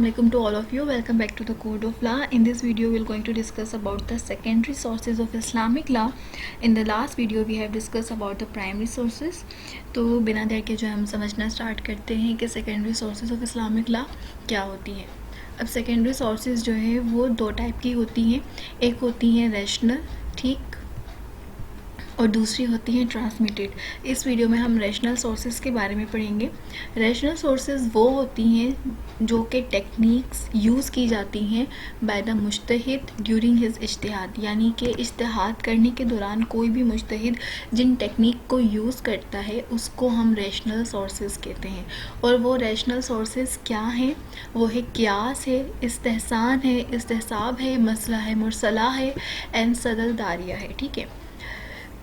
Assalamualaikum to all of you. Welcome back to the Code of Law. In this video we're going to discuss about the secondary sources of Islamic law. In the last video we have discussed about the primary sources. तो बिना देर के जो हम समझना start करते हैं कि secondary sources of Islamic law क्या होती है। अब सेकेंडरी सोर्सेज जो है वो दो टाइप की होती हैं, एक होती हैं रैशनल, ठीक, और दूसरी होती हैं ट्रांसमिटेड। इस वीडियो में हम रैशनल सोर्सेज के बारे में पढ़ेंगे। रैशनल सोर्सेज वो होती हैं जो कि टेक्निक्स यूज़ की जाती हैं बाय द मुज्तहिद ड्यूरिंग हिज इज्तिहाद, यानी कि इज्तिहाद करने के दौरान कोई भी मुज्तहिद जिन टेक्निक को यूज़ करता है उसको हम रैशनल सोर्सेज कहते हैं। और वो रैशनल सोर्सेज क्या हैं? वो है क़ियास है, इस्तेहसान है, इस्तेहसाब है, मसला है, मुरसला है एंड सदलदारिया है। ठीक है,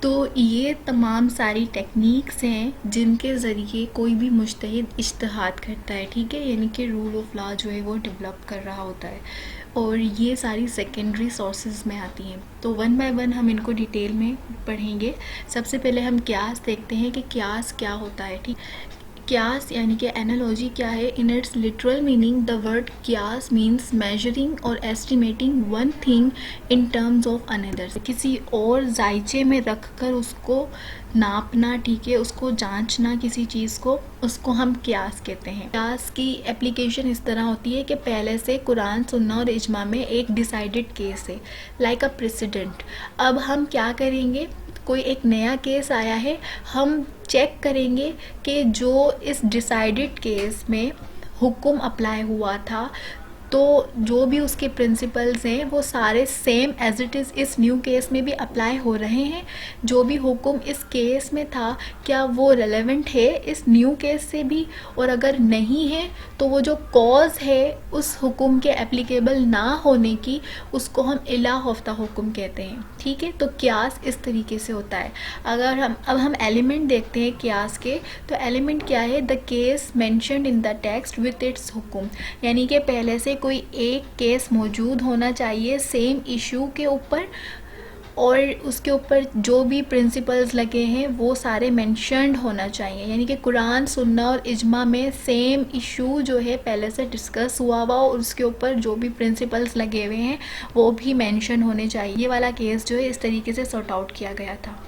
तो ये तमाम सारी टेक्निक्स हैं जिनके ज़रिए कोई भी मुज्तहिद इज्तिहाद करता है। ठीक है, यानी कि रूल ऑफ लॉ जो है वो डेवलप कर रहा होता है, और ये सारी सेकेंडरी सोर्सेज में आती हैं। तो वन बाय वन हम इनको डिटेल में पढ़ेंगे। सबसे पहले हम क़ियास देखते हैं कि क़ियास क्या होता है। ठीक, क़ियास यानी कि एनालॉजी क्या है? In its literal meaning the word क़ियास मीन्स मेजरिंग और estimating one thing in terms of another, किसी और जायचे में रख कर उसको नापना, ठीक है, उसको जांचना किसी चीज़ को, उसको हम क़ियास कहते हैं। क़ियास की एप्लीकेशन इस तरह होती है कि पहले से कुरान, सुन्ना और इजमा में एक डिसाइडेड केस है, लाइक अ प्रेसिडेंट। अब हम क्या करेंगे, कोई एक नया केस आया है, हम चेक करेंगे कि जो इस डिसाइडेड केस में हुक्म अप्लाई हुआ था, तो जो भी उसके प्रिंसिपल्स हैं वो सारे सेम एज इट इज़ इस न्यू केस में भी अप्लाई हो रहे हैं। जो भी हुक्म इस केस में था क्या वो रेलेवेंट है इस न्यू केस से भी, और अगर नहीं है तो वो जो कॉज है उस हुक्म के एप्लीकेबल ना होने की, उसको हम इला ऑफ द हुक्म कहते हैं। ठीक है, तो क़ियास इस तरीके से होता है। अगर हम एलिमेंट देखते हैं क़ियास के, तो एलिमेंट क्या है? The case mentioned in the text with its हुक्म, यानी कि पहले से कोई एक केस मौजूद होना चाहिए सेम इशू के ऊपर, और उसके ऊपर जो भी प्रिंसिपल्स लगे हैं वो सारे मेंशन्ड होना चाहिए, यानी कि कुरान, सुन्ना और इजमा में सेम इशू जो है पहले से डिस्कस हुआ हुआ और उसके ऊपर जो भी प्रिंसिपल्स लगे हुए हैं वो भी मेंशन होने चाहिए। ये वाला केस जो है इस तरीके से सॉर्ट आउट किया गया था।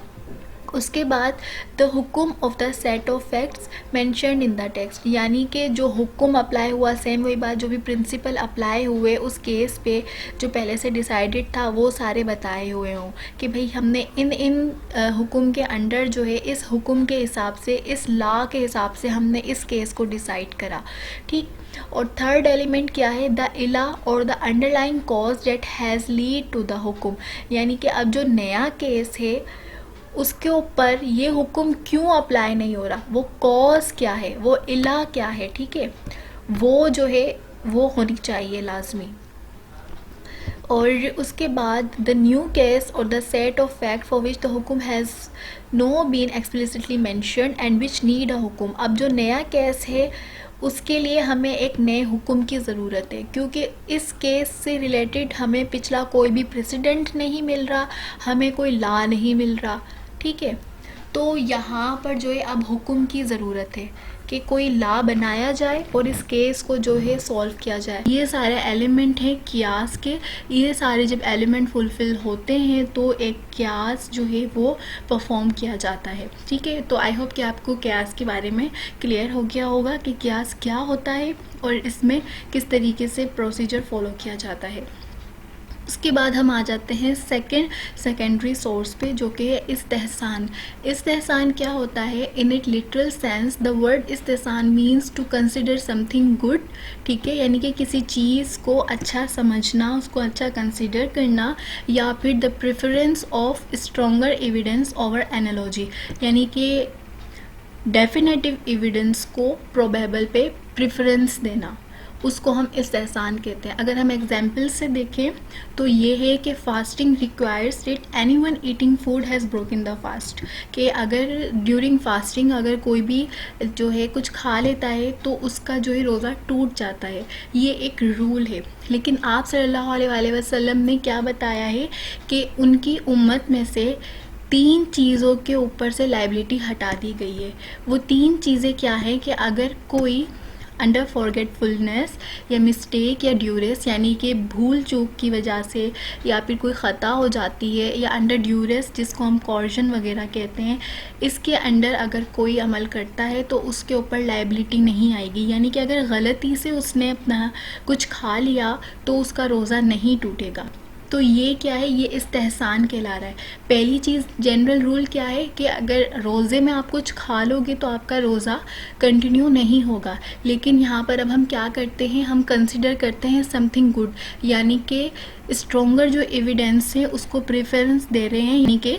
उसके बाद द हुक्म of the set of facts mentioned in the text, यानी कि जो हुक्म अप्लाई हुआ, सेम वही बात, जो भी प्रिंसिपल अप्लाई हुए उस केस पे जो पहले से डिसाइडेड था वो सारे बताए हुए हों कि भाई हमने इन हुक्म के अंडर जो है इस हुक्म के हिसाब से, इस लॉ के हिसाब से हमने इस केस को डिसाइड करा। ठीक, और थर्ड एलिमेंट क्या है? द इला और the underlying cause that has lead to the हुक्म, यानी कि अब जो नया केस है उसके ऊपर ये हुक्म क्यों अप्लाई नहीं हो रहा, वो कॉज क्या है, वो इला क्या है। ठीक है, वो जो है वो होनी चाहिए लाजमी। और उसके बाद द न्यू केस और the set of fact for which the हुक्म has no been explicitly mentioned and which need a हुक्म। अब जो नया केस है उसके लिए हमें एक नए हुक्म की ज़रूरत है, क्योंकि इस केस से रिलेटेड हमें पिछला कोई भी प्रेसिडेंट नहीं मिल रहा, हमें कोई लॉ नहीं मिल रहा। ठीक है, तो यहाँ पर जो है अब हुक्म की ज़रूरत है कि कोई लॉ बनाया जाए और इस केस को जो है सॉल्व किया जाए। ये सारे एलिमेंट हैं क़ियास के। ये सारे जब एलिमेंट फुलफ़िल होते हैं तो एक क़ियास जो है वो परफॉर्म किया जाता है। ठीक है, तो आई होप कि आपको क़ियास के बारे में क्लियर हो गया होगा कि क़ियास क्या होता है और इसमें किस तरीके से प्रोसीजर फॉलो किया जाता है। उसके बाद हम आ जाते हैं सेकेंडरी सोर्स पे, जो कि है इस्तेहसान। इस्तेहसान क्या होता है? In it literal sense the word इस्तेहसान means to consider something good. ठीक है, यानी कि किसी चीज़ को अच्छा समझना, उसको अच्छा कंसिडर करना, या फिर the preference of stronger evidence over analogy, यानी कि डेफिनेटिव एविडेंस को प्रोबेबल पे प्रेफरेंस देना, उसको हम इस्तेहसान कहते हैं। अगर हम एग्जाम्पल से देखें तो ये है कि fasting requires that anyone eating food has broken the fast, कि अगर ड्यूरिंग फास्टिंग अगर कोई भी जो है कुछ खा लेता है तो उसका जो है रोज़ा टूट जाता है। ये एक रूल है, लेकिन आप सल्लल्लाहु अलैहि वसल्लम ने क्या बताया है कि उनकी उम्मत में से 3 चीज़ों के ऊपर से लायबिलिटी हटा दी गई है। वो 3 चीज़ें क्या हैं कि अगर कोई अंडर फॉरगेटफुलनेस या मिस्टेक या ड्यूरेस, यानी कि भूल चूक की वजह से या फिर कोई ख़ता हो जाती है, या अंडर ड्यूरेस जिसको हम कॉर्जन वगैरह कहते हैं, इसके अंडर अगर कोई अमल करता है तो उसके ऊपर लायबिलिटी नहीं आएगी। यानी कि अगर गलती से उसने अपना कुछ खा लिया तो उसका रोज़ा नहीं टूटेगा। तो ये क्या है, ये इस्तेहसान कहला रहा है। पहली चीज़, जनरल रूल क्या है कि अगर रोज़े में आप कुछ खा लोगे तो आपका रोज़ा कंटिन्यू नहीं होगा। लेकिन यहाँ पर अब हम क्या करते हैं, हम कंसिडर करते हैं समथिंग गुड, यानी कि स्ट्रॉन्गर जो एविडेंस है उसको प्रेफरेंस दे रहे हैं। यानी कि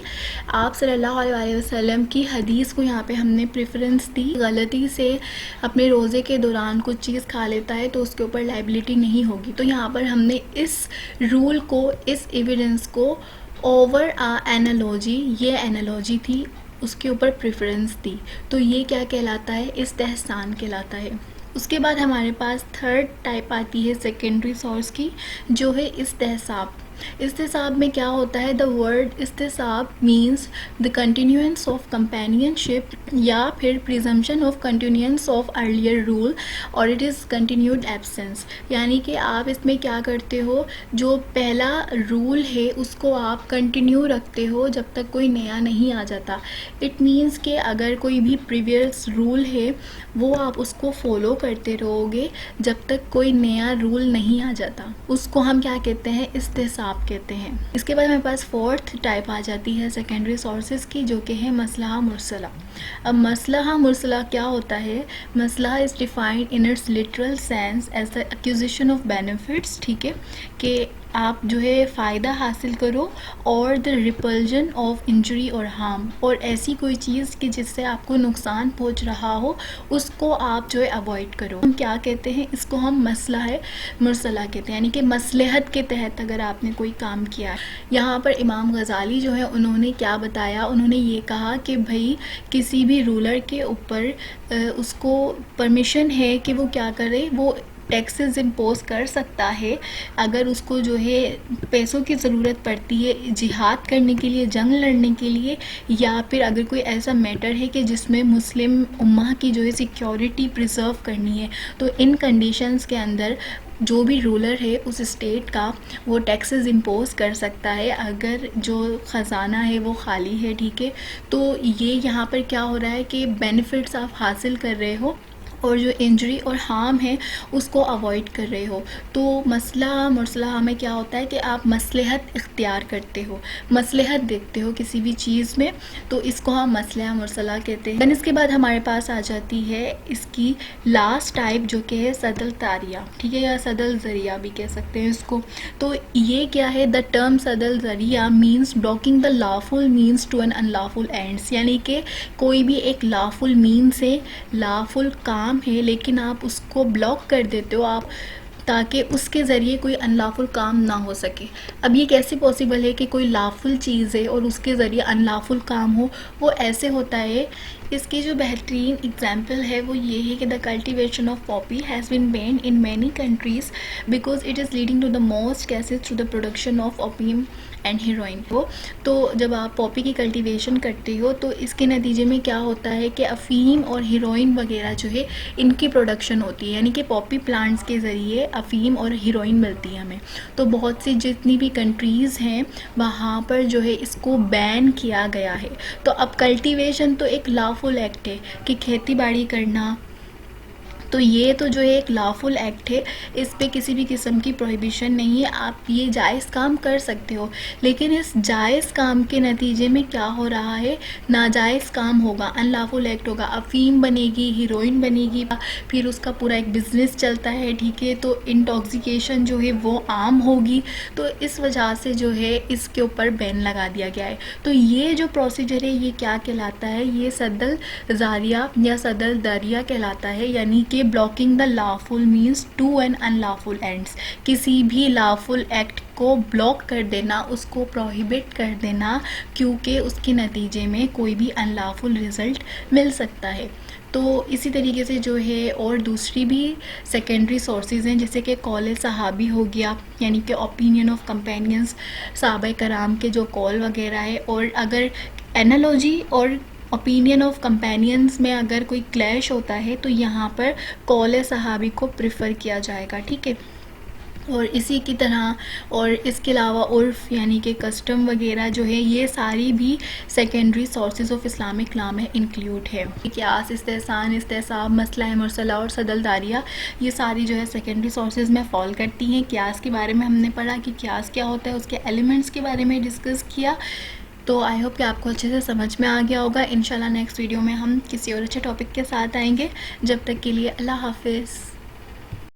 आप सल्लल्लाहु अलैहि वसल्लम की हदीस को यहाँ पे हमने प्रेफरेंस दी। गलती से अपने रोज़े के दौरान कुछ चीज़ खा लेता है तो उसके ऊपर लायबिलिटी नहीं होगी। तो यहाँ पर हमने इस रूल को, इस एविडेंस को ओवर एनालॉजी, ये एनालॉजी थी, उसके ऊपर प्रेफरेंस दी। तो ये क्या कहलाता है, इस्तेहसान कहलाता है। उसके बाद हमारे पास थर्ड टाइप आती है सेकेंडरी सोर्स की, जो है इस्तेहसाब। इस्तेहसाब में क्या होता है, द वर्ड इस्तेहसाब means the continuance of companionship या फिर presumption of continuance of earlier rule और इट इज़ कंटिन्यूड एब्सेंस। यानी कि आप इसमें क्या करते हो, जो पहला रूल है उसको आप कंटिन्यू रखते हो जब तक कोई नया नहीं आ जाता। इट मीन्स कि अगर कोई भी प्रीवियस रूल है वो आप उसको फॉलो करते रहोगे जब तक कोई नया रूल नहीं आ जाता। उसको हम क्या कहते हैं, इस्तेहसाब कहते हैं। इसके बाद हमारे पास फोर्थ टाइप आ जाती है सेकेंडरी सोर्सेज की, जो कि है मसलहा मुरसला। अब मसलहा मुरसला क्या होता है, मसलहा is defined in its literal sense as the acquisition of benefits. ठीक है, कि आप जो है फ़ायदा हासिल करो और द रिपल्जन ऑफ इंजरी और हार्म, और ऐसी कोई चीज़ कि जिससे आपको नुकसान पहुंच रहा हो उसको आप जो है अवॉइड करो। हम क्या कहते हैं, इसको हम मसला है मुरसला कहते हैं, यानी कि मसलहत के तहत अगर आपने कोई काम किया है। यहाँ पर इमाम गज़ाली जो है उन्होंने क्या बताया, उन्होंने ये कहा कि भाई किसी भी रूलर के ऊपर उसको परमिशन है कि वो क्या करे, वो टैक्सेस इम्पोज कर सकता है अगर उसको जो है पैसों की ज़रूरत पड़ती है जिहाद करने के लिए, जंग लड़ने के लिए, या फिर अगर कोई ऐसा मैटर है कि जिसमें मुस्लिम उम्मा की जो है सिक्योरिटी प्रिजर्व करनी है। तो इन कंडीशंस के अंदर जो भी रूलर है उस स्टेट का वो टैक्सेस इम्पोज कर सकता है अगर जो ख़जाना है वो खाली है। ठीक है, तो ये यहाँ पर क्या हो रहा है कि बेनिफिट्स आप हासिल कर रहे हो और जो इंजरी और हार्म है उसको अवॉइड कर रहे हो। तो मसला मुरसला में क्या होता है कि आप मसलहत इख्तियार करते हो, मसलहत देखते हो किसी भी चीज़ में, तो इसको हम मसला मुरसला कहते हैं। इसके बाद हमारे पास आ जाती है इसकी लास्ट टाइप, जो कि है सदल तारिया। ठीक है, या सदल ज़रिया भी कह सकते हैं इसको। तो ये क्या है, द टर्म सदल ज़रिया means blocking the lawful means to an unlawful ends. यानी कि कोई भी एक लॉफुल मीन से लॉफुल काम है लेकिन आप उसको ब्लॉक कर देते हो, आप ताकि उसके ज़रिए कोई अनलॉफुल काम ना हो सके। अब ये कैसे पॉसिबल है कि कोई लॉफुल चीज़ है और उसके ज़रिए अनलॉफुल काम हो, वो ऐसे होता है। इसकी जो बेहतरीन एग्जाम्पल है वो ये है कि the cultivation of poppy has been banned in many countries because it is leading to the most cases to the production of opium and heroin हो। तो जब आप पॉपी की कल्टीवेशन करते हो तो इसके नतीजे में क्या होता है कि अफ़ीम और हीरोइन वगैरह जो है इनकी प्रोडक्शन होती है, यानी कि पॉपी प्लांट्स के ज़रिए अफ़ीम और हीरोइन मिलती है हमें। तो बहुत सी जितनी भी कंट्रीज़ हैं वहाँ पर जो है इसको बैन किया गया है। तो अब कल्टीवेशन तो एक लॉफुल एक्ट है कि खेती बाड़ी करना, तो ये तो जो है एक लॉफुल एक्ट है, इस पे किसी भी किस्म की प्रोहिबिशन नहीं है, आप ये जायज़ काम कर सकते हो। लेकिन इस जायज़ काम के नतीजे में क्या हो रहा है, नाजायज़ काम होगा, अनलॉफुल एक्ट होगा, अफ़ीम बनेगी, हीरोइन बनेगी, फिर उसका पूरा एक बिज़नेस चलता है। ठीक है, तो इंटॉक्सिकेशन जो है वो आम होगी। तो इस वजह से जो है इसके ऊपर बैन लगा दिया गया है। तो ये जो प्रोसीजर है ये क्या कहलाता है, ये सदल ज़ारिया या सदल दरिया कहलाता है, यानी कि blocking the lawful means to an unlawful ends. किसी भी लॉफुल एक्ट को ब्लॉक कर देना, उसको प्रोहिबिट कर देना, क्योंकि उसके नतीजे में कोई भी अनलॉफुल रिज़ल्ट मिल सकता है। तो इसी तरीके से जो है और दूसरी भी सेकेंडरी सोर्सेज हैं, जैसे कि कौल सहाबी हो गया, यानी कि ओपिनियन ऑफ कंपेनियंस, सहाबा कराम के जो कौल वगैरह है। और अगर एनालॉजी और ओपिनियन ऑफ कंपेनियंस में अगर कोई क्लैश होता है तो यहाँ पर कौल सहाबी को प्रिफ़र किया जाएगा, ठीक है। और इसी की तरह और इसके अलावा उर्फ़ यानी कि कस्टम वगैरह जो है ये सारी भी secondary sources of Islamic law में इंक्लूड है। क़ियास, इस्तेहसान, इस्तेहसाब, मसला मुरसला और सदलदारिया, ये सारी जो है सेकेंडरी सोर्सेज में फॉल करती हैं। क़ियास के बारे में हमने पढ़ा कि क़ियास क्या होता है, उसके एलिमेंट्स के बारे में डिस्कस किया। तो आई होप कि आपको अच्छे से समझ में आ गया होगा। इंशाल्लाह नेक्स्ट वीडियो में हम किसी और अच्छे टॉपिक के साथ आएंगे। जब तक के लिए अल्लाह हाफिज़।